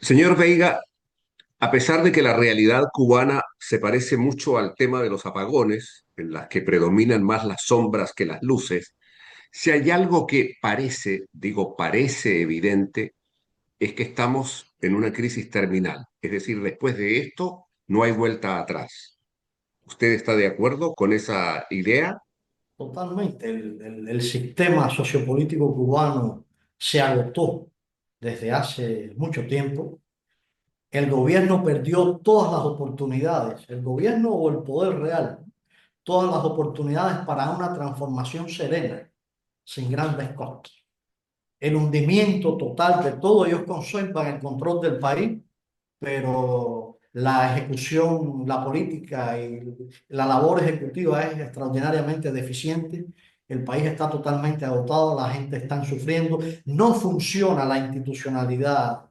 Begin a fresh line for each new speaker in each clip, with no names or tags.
Señor Veiga, a pesar de que la realidad cubana se parece mucho al tema de los apagones, en las que predominan más las sombras que las luces, si hay algo que parece, digo, parece evidente, es que estamos en una crisis terminal. Es decir, después de esto no hay vuelta atrás. ¿Usted está de acuerdo con esa idea?
Totalmente. El sistema sociopolítico cubano se agotó desde hace mucho tiempo. El gobierno perdió todas las oportunidades, el gobierno o el poder real, todas las oportunidades para una transformación serena, sin grandes costos. El hundimiento total de todo, ellos conservan el control del país, pero la ejecución, la política y la labor ejecutiva es extraordinariamente deficiente. El país está totalmente agotado, la gente está sufriendo, no funciona la institucionalidad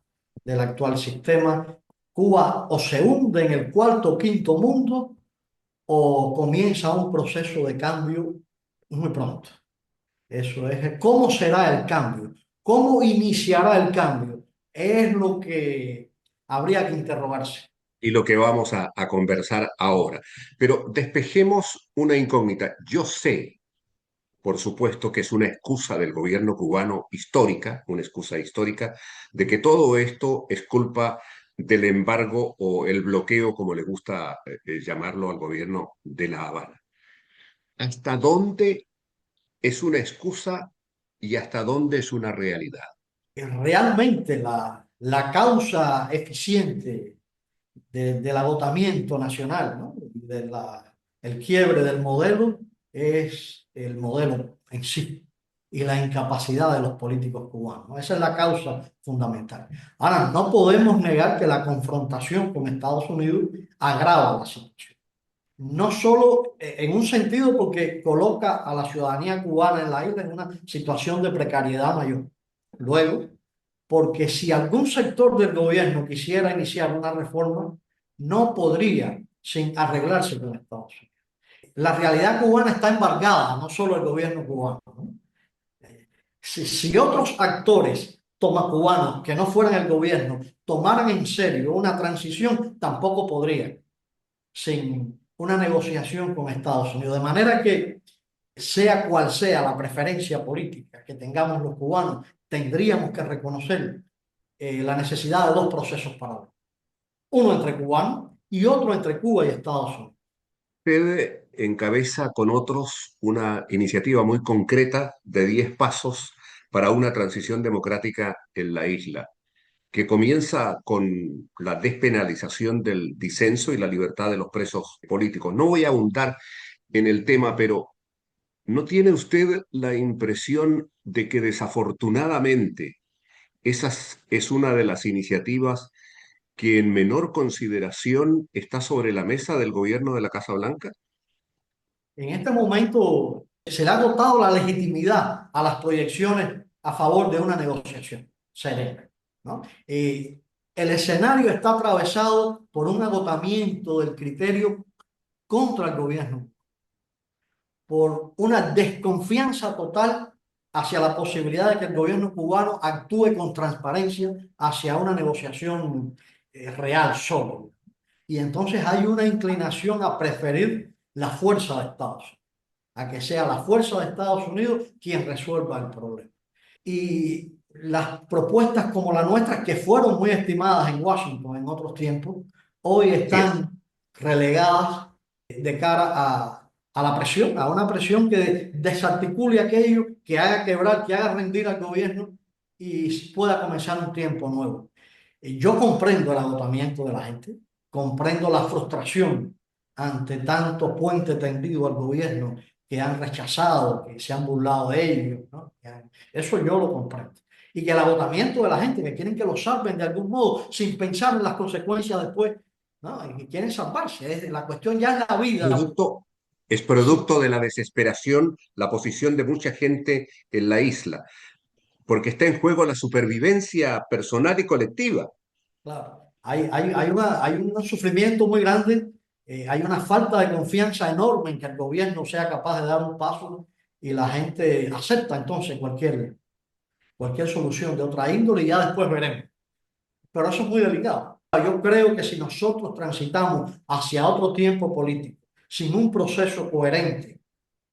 del actual sistema. Cuba o se hunde en el cuarto o quinto mundo o comienza un proceso de cambio muy pronto. Eso es, ¿cómo será el cambio? ¿Cómo iniciará el cambio? Es lo que habría que interrogarse.
Y lo que vamos a conversar ahora. Pero despejemos una incógnita. Yo sé, por supuesto, que es una excusa del gobierno cubano histórica, una excusa histórica, de que todo esto es culpa del embargo o el bloqueo, como le gusta llamarlo al gobierno de La Habana. ¿Hasta dónde es una excusa y hasta dónde es una realidad?
Realmente la causa eficiente del agotamiento nacional, ¿no? El quiebre del modelo es el modelo en sí y la incapacidad de los políticos cubanos, ¿no? Esa es la causa fundamental. Ahora, no podemos negar que la confrontación con Estados Unidos agrava la situación. No solo en un sentido porque coloca a la ciudadanía cubana en la isla en una situación de precariedad mayor. Luego, porque si algún sector del gobierno quisiera iniciar una reforma, no podría sin arreglarse con Estados Unidos. La realidad cubana está embargada, no solo el gobierno cubano, ¿no? Si otros actores cubanos que no fueran el gobierno tomaran en serio una transición, tampoco podrían sin una negociación con Estados Unidos. De manera que, sea cual sea la preferencia política que tengamos los cubanos, tendríamos que reconocer la necesidad de dos procesos paralelos. Uno entre cubanos y otro entre Cuba y Estados Unidos.
Usted encabeza con otros una iniciativa muy concreta de 10 pasos para una transición democrática en la isla, que comienza con la despenalización del disenso y la libertad de los presos políticos. No voy a abundar en el tema, pero ¿no tiene usted la impresión de que desafortunadamente esa es una de las iniciativas que en menor consideración está sobre la mesa del gobierno de la Casa Blanca?
En este momento se le ha dotado la legitimidad a las proyecciones a favor de una negociación serena, ¿no? El escenario está atravesado por un agotamiento del criterio contra el gobierno, por una desconfianza total hacia la posibilidad de que el gobierno cubano actúe con transparencia hacia una negociación real, solo. Y entonces hay una inclinación a preferir la fuerza de Estados Unidos, a que sea la fuerza de Estados Unidos quien resuelva el problema. Y las propuestas como la nuestra, que fueron muy estimadas en Washington en otros tiempos, hoy
Así es.
están relegadas de cara a la presión, a una presión que desarticule aquello, que haga quebrar, que haga rendir al gobierno y pueda comenzar un tiempo nuevo. Yo comprendo el agotamiento de la gente, comprendo la frustración ante tanto puente tendido al gobierno que han rechazado, que se han burlado de ellos, ¿no? Eso yo lo comprendo. Y que el agotamiento de la gente, que quieren que lo salven de algún modo, sin pensar en las consecuencias después, ¿no? Y que quieren salvarse. La cuestión ya es la vida.
Producto, es
Sí,
producto de la desesperación, la posición de mucha gente en la isla, porque está en juego la supervivencia personal y colectiva.
claro. Hay un sufrimiento muy grande, hay una falta de confianza enorme en que el gobierno sea capaz de dar un paso y la gente acepta entonces cualquier solución de otra índole y ya después veremos. pero eso es muy delicado. Yo creo que si nosotros transitamos hacia otro tiempo político, sin un proceso coherente,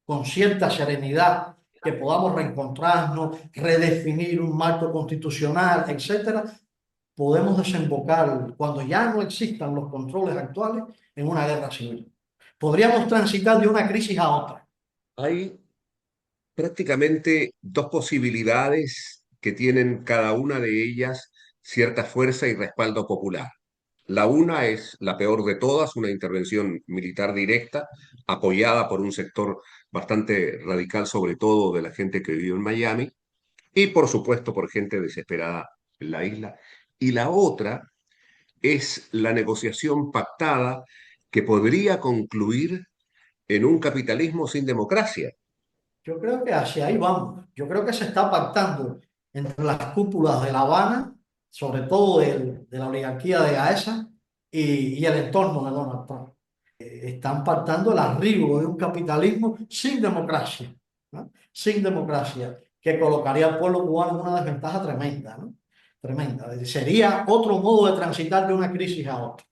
con cierta serenidad, que podamos reencontrarnos, redefinir un marco constitucional, etcétera, podemos desembocar, cuando ya no existan los controles actuales, en una guerra civil. Podríamos transitar de una crisis a otra.
Hay prácticamente dos posibilidades que tienen cada una de ellas cierta fuerza y respaldo popular. La una es la peor de todas, una intervención militar directa, apoyada por un sector bastante radical, sobre todo de la gente que vive en Miami, y por supuesto por gente desesperada en la isla. Y la otra es la negociación pactada que podría concluir en un capitalismo sin democracia.
Yo creo que hacia ahí vamos. Yo creo que se está pactando entre las cúpulas de La Habana, sobre todo de la oligarquía de Gaesa y el entorno de Donald Trump. Están pactando el arribo de un capitalismo sin democracia, ¿no? Sin democracia, que colocaría al pueblo cubano en una desventaja tremenda, ¿no? Tremenda. Sería otro modo de transitar de una crisis a otra,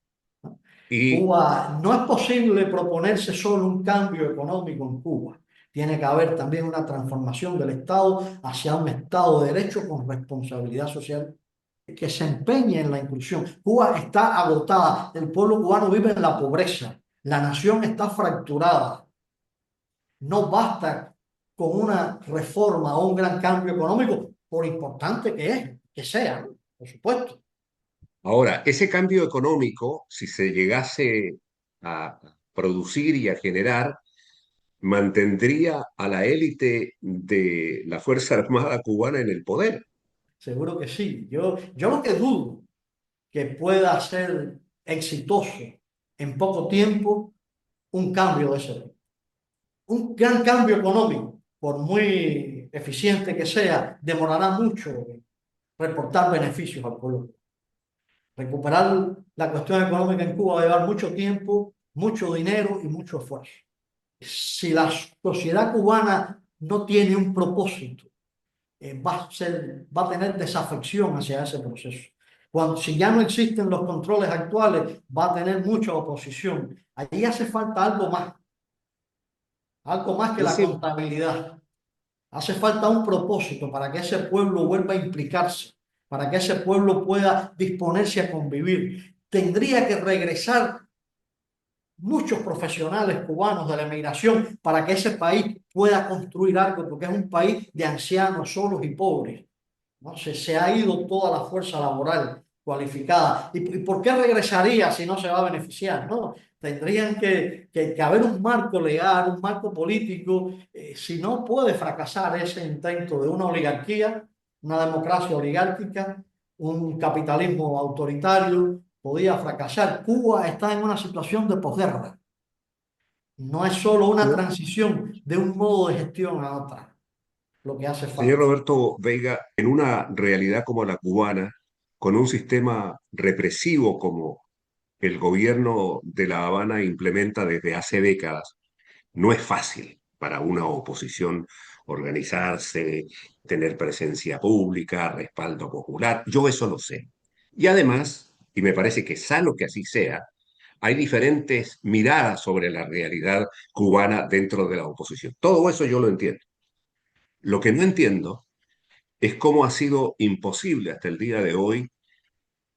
¿no?
Y
Cuba, no es posible proponerse solo un cambio económico en Cuba. Tiene que haber también una transformación del Estado hacia un Estado de derecho con responsabilidad social que se empeñe en la inclusión. Cuba está agotada, el pueblo cubano vive en la pobreza, la nación está fracturada. No basta con una reforma o un gran cambio económico, por importante que sea, ¿no? Por supuesto.
ahora, ese cambio económico, si se llegase a producir y a generar, mantendría a la élite de la Fuerza Armada cubana en el poder.
Seguro que sí. Yo lo que dudo que pueda ser exitoso en poco tiempo un cambio de ese tipo. Un gran cambio económico, por muy eficiente que sea, demorará mucho en reportar beneficios al pueblo. Recuperar la cuestión económica en Cuba va a llevar mucho tiempo, mucho dinero y mucho esfuerzo. Si la sociedad cubana no tiene un propósito, va a tener desafección hacia ese proceso. Si ya no existen los controles actuales, va a tener mucha oposición. Allí hace falta algo más que la
Ese,
contabilidad. Hace falta un propósito para que ese pueblo vuelva a implicarse, para que ese pueblo pueda disponerse a convivir. Tendría que regresar muchos profesionales cubanos de la emigración para que ese país pueda construir algo, porque es un país de ancianos solos y pobres, ¿no? Se ha ido toda la fuerza laboral cualificada. ¿Y por qué regresaría si no se va a beneficiar? No, tendrían que haber un marco legal, un marco político. Si no puede fracasar ese intento de una oligarquía, una democracia oligárquica, un capitalismo autoritario, podía fracasar. Cuba está en una situación de posguerra. No es solo una transición de un modo de gestión a otra lo que hace
señor
falta.
Roberto Veiga, en una realidad como la cubana, con un sistema represivo como el gobierno de La Habana implementa desde hace décadas, no es fácil para una oposición organizarse, tener presencia pública, respaldo popular. Yo eso lo sé. Y además, y me parece que es sano que así sea, hay diferentes miradas sobre la realidad cubana dentro de la oposición. Todo eso yo lo entiendo. Lo que no entiendo es cómo ha sido imposible hasta el día de hoy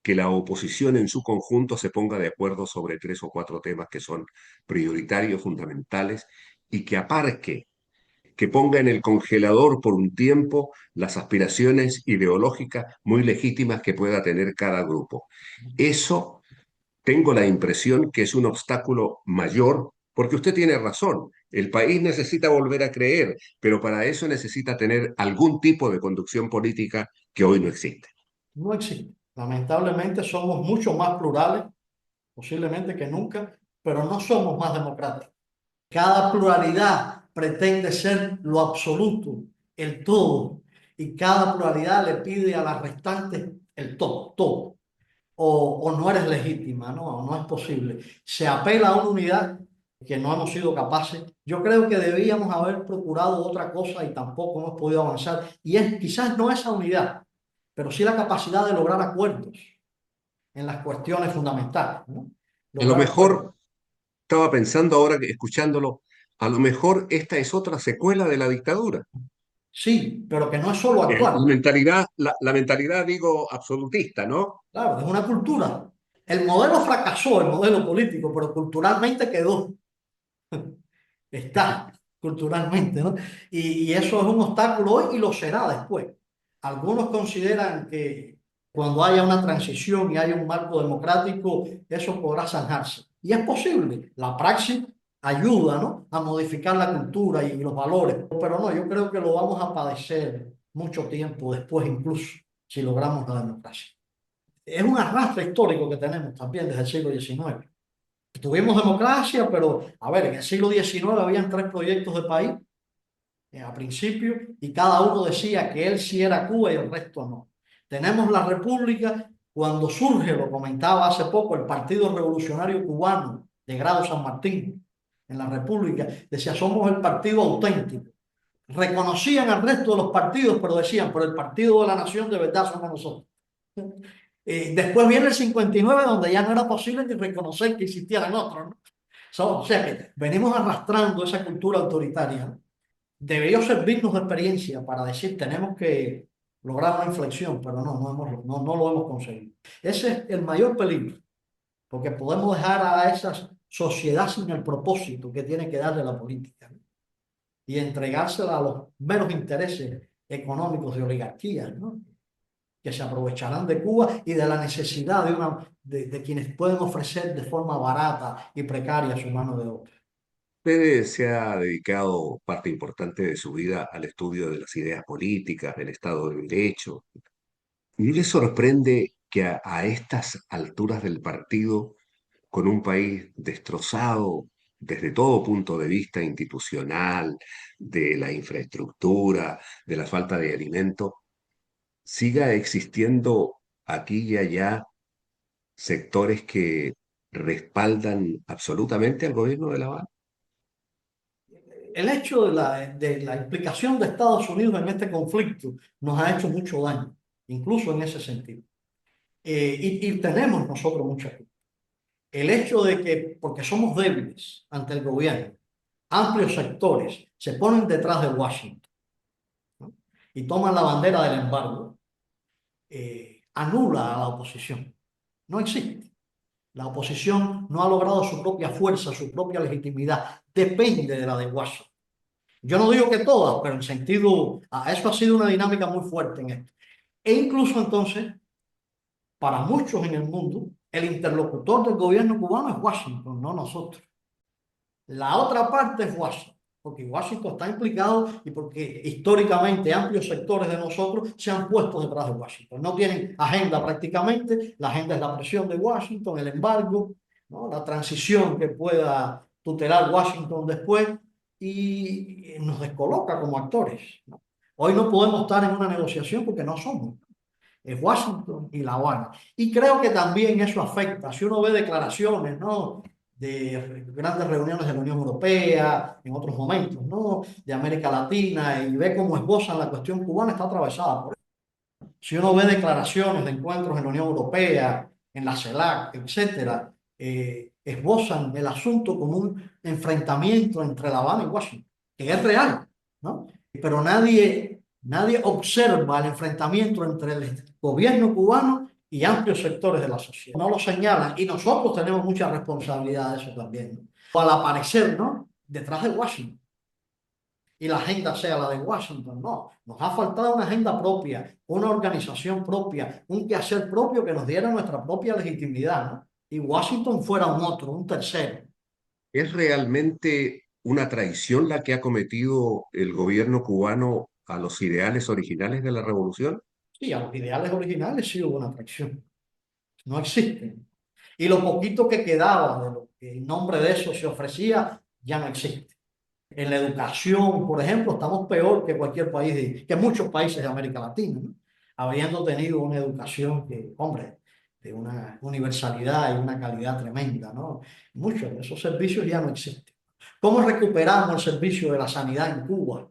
que la oposición en su conjunto se ponga de acuerdo sobre tres o cuatro temas que son prioritarios, fundamentales, y que aparque, que ponga en el congelador por un tiempo las aspiraciones ideológicas muy legítimas que pueda tener cada grupo. Eso tengo la impresión que es un obstáculo mayor, porque usted tiene razón. El país necesita volver a creer, pero para eso necesita tener algún tipo de conducción política que hoy no existe.
No existe. Lamentablemente somos mucho más plurales, posiblemente que nunca, pero no somos más democráticos. Cada pluralidad pretende ser lo absoluto, el todo, y cada pluralidad le pide a las restantes el todo, todo. O no eres legítima, ¿no? O no es posible. Se apela a una unidad que no hemos sido capaces. Yo creo que debíamos haber procurado otra cosa y tampoco hemos podido avanzar. Y es quizás no esa unidad, pero sí la capacidad de lograr acuerdos. en las cuestiones fundamentales, ¿no?
A lo
Lograr un
mejor, estaba pensando ahora que escuchándolo, a lo mejor esta es otra secuela de la dictadura.
sí, pero que no es solo
La
actual.
mentalidad, la mentalidad, digo, absolutista, ¿no?
Claro, es una cultura. El modelo fracasó, el modelo político, pero culturalmente quedó. Está culturalmente, ¿no? Y eso es un obstáculo hoy y lo será después. Algunos consideran que cuando haya una transición y haya un marco democrático, eso podrá zanjarse. Y es posible. La praxis ayuda, ¿no?, a modificar la cultura y los valores. Pero no, yo creo que lo vamos a padecer mucho tiempo después, incluso, si logramos la democracia. Es un arrastre histórico que tenemos también desde el siglo XIX. Tuvimos democracia, pero a ver, en el siglo XIX habían tres proyectos de país a principio y cada uno decía que él sí era Cuba y el resto no. Tenemos la república cuando surge, lo comentaba hace poco, el Partido Revolucionario Cubano de Grado San Martín en la república. Decía, somos el partido auténtico. Reconocían al resto de los partidos, pero decían, pero el partido de la nación de verdad somos nosotros. Después viene el 59, donde ya no era posible ni reconocer que existieran otros, ¿no? O sea que venimos arrastrando esa cultura autoritaria, ¿no? Debería servirnos de experiencia para decir tenemos que lograr una inflexión, pero no lo hemos conseguido. Ese es el mayor peligro, porque podemos dejar a esa sociedad sin el propósito que tiene que darle la política, ¿no?, y entregársela a los meros intereses económicos de oligarquías, ¿no?, que se aprovecharán de Cuba y de la necesidad de quienes pueden ofrecer de forma barata y precaria su mano de obra.
Usted se ha dedicado parte importante de su vida al estudio de las ideas políticas, del Estado de Derecho. ¿No le sorprende que a estas alturas del partido, con un país destrozado desde todo punto de vista institucional, de la infraestructura, de la falta de alimento, siga existiendo aquí y allá sectores que respaldan absolutamente al gobierno de La Habana?
El hecho de la implicación de Estados Unidos en este conflicto nos ha hecho mucho daño, incluso en ese sentido. Y tenemos nosotros mucha culpa. El hecho de que, porque somos débiles ante el gobierno, amplios sectores se ponen detrás de Washington, ¿no?, y toman la bandera del embargo, anula a la oposición. No existe. La oposición no ha logrado su propia fuerza, su propia legitimidad. Depende de la de Washington. Yo no digo que todas, pero en sentido, eso ha sido una dinámica muy fuerte en esto. E incluso entonces, para muchos en el mundo, el interlocutor del gobierno cubano es Washington, no nosotros. La otra parte es Washington, porque Washington está implicado y porque históricamente amplios sectores de nosotros se han puesto detrás de Washington. No tienen agenda prácticamente, la agenda es la presión de Washington, el embargo, ¿no?, la transición que pueda tutelar Washington después y nos descoloca como actores, ¿no? Hoy no podemos estar en una negociación porque no somos. Es Washington y La Habana. Y creo que también eso afecta. Si uno ve declaraciones, ¿no?, de grandes reuniones de la Unión Europea, en otros momentos, ¿no?, de América Latina, y ve cómo esbozan la cuestión cubana, está atravesada por eso. Si uno ve declaraciones de encuentros en la Unión Europea, en la CELAC, etcétera, esbozan el asunto como un enfrentamiento entre La Habana y Washington, que es real, ¿no? Pero nadie observa el enfrentamiento entre el gobierno cubano y amplios sectores de la sociedad. No lo señalan y nosotros tenemos mucha responsabilidad de eso también, ¿no?, al aparecer, ¿no?, detrás de Washington y la agenda sea la de Washington. No, nos ha faltado una agenda propia, una organización propia, un quehacer propio que nos diera nuestra propia legitimidad, ¿no? Y Washington fuera un otro, un tercero.
¿Es realmente una traición la que ha cometido el gobierno cubano a los ideales originales de la revolución?
Sí, a los ideales originales sí hubo una traición. No existen. Y lo poquito que quedaba de lo que en nombre de eso se ofrecía ya no existe. En la educación, por ejemplo, estamos peor que cualquier país, que muchos países de América Latina, ¿no?, habiendo tenido una educación que, hombre, de una universalidad y una calidad tremenda, ¿no? Muchos de esos servicios ya no existen. ¿Cómo recuperamos el servicio de la sanidad en Cuba?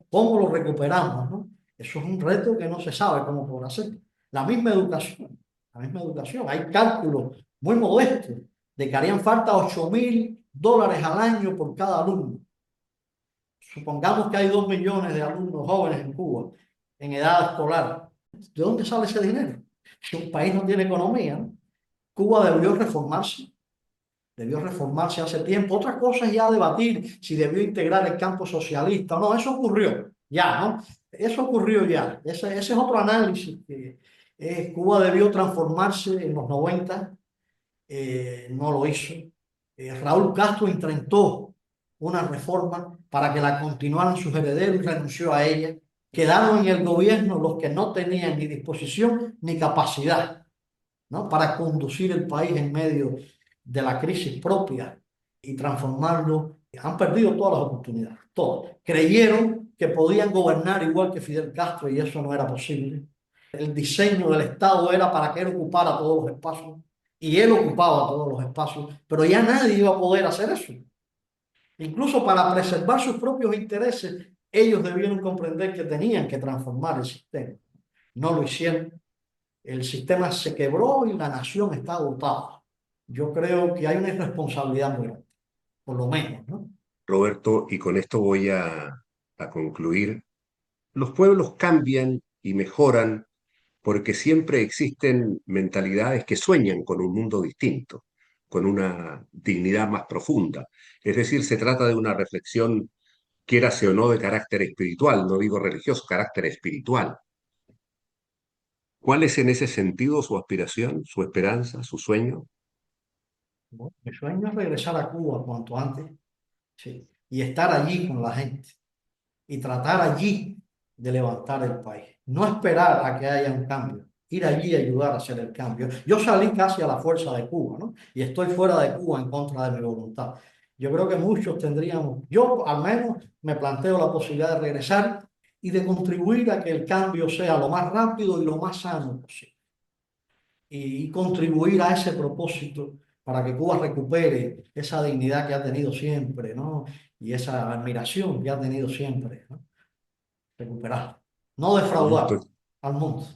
¿Cómo lo recuperamos, no? Eso es un reto que no se sabe cómo podrá hacer. La misma educación. la misma educación. Hay cálculos muy modestos de que harían falta $8.000 al año por cada alumno. Supongamos que hay 2 millones de alumnos jóvenes en Cuba en edad escolar. ¿De dónde sale ese dinero? Si un país no tiene economía, ¿no? Cuba debió reformarse hace tiempo. Otra cosa es ya debatir si debió integrar el campo socialista o no. Eso ocurrió ya, ¿no? Eso ocurrió ya. Ese es otro análisis que Cuba debió transformarse en los 90, no lo hizo. Raúl Castro intentó una reforma para que la continuaran sus herederos y renunció a ella. Quedaron en el gobierno los que no tenían ni disposición ni capacidad, ¿no? Para conducir el país en medio de la crisis propia y transformarlo. Han perdido todas las oportunidades, todas. Creyeron que podían gobernar igual que Fidel Castro y eso no era posible. El diseño del Estado era para que él ocupara todos los espacios y él ocupaba todos los espacios, pero ya nadie iba a poder hacer eso. Incluso para preservar sus propios intereses, ellos debieron comprender que tenían que transformar el sistema. No lo hicieron. El sistema se quebró y la nación está agotada. Yo creo que hay una irresponsabilidad muy grande, por lo menos, ¿no?
Roberto, y con esto voy a concluir. Los pueblos cambian y mejoran porque siempre existen mentalidades que sueñan con un mundo distinto, con una dignidad más profunda. Es decir, se trata de una reflexión, quiérase o no, de carácter espiritual, no digo religioso, carácter espiritual. ¿Cuál es en ese sentido su aspiración, su esperanza, su sueño?
Bueno, mi sueño es regresar a Cuba cuanto antes, sí, y estar allí con la gente y tratar allí de levantar el país. No esperar a que haya un cambio, ir allí y ayudar a hacer el cambio. Yo salí casi a la fuerza de Cuba, ¿no? Y estoy fuera de Cuba en contra de mi voluntad. Yo creo que muchos tendríamos, yo al menos me planteo la posibilidad de regresar y de contribuir a que el cambio sea lo más rápido y lo más sano posible. Y contribuir a ese propósito para que Cuba recupere esa dignidad que ha tenido siempre, ¿no? Y esa admiración que ha tenido siempre, ¿no? Recuperar, no
Roberto,
defraudar al mundo.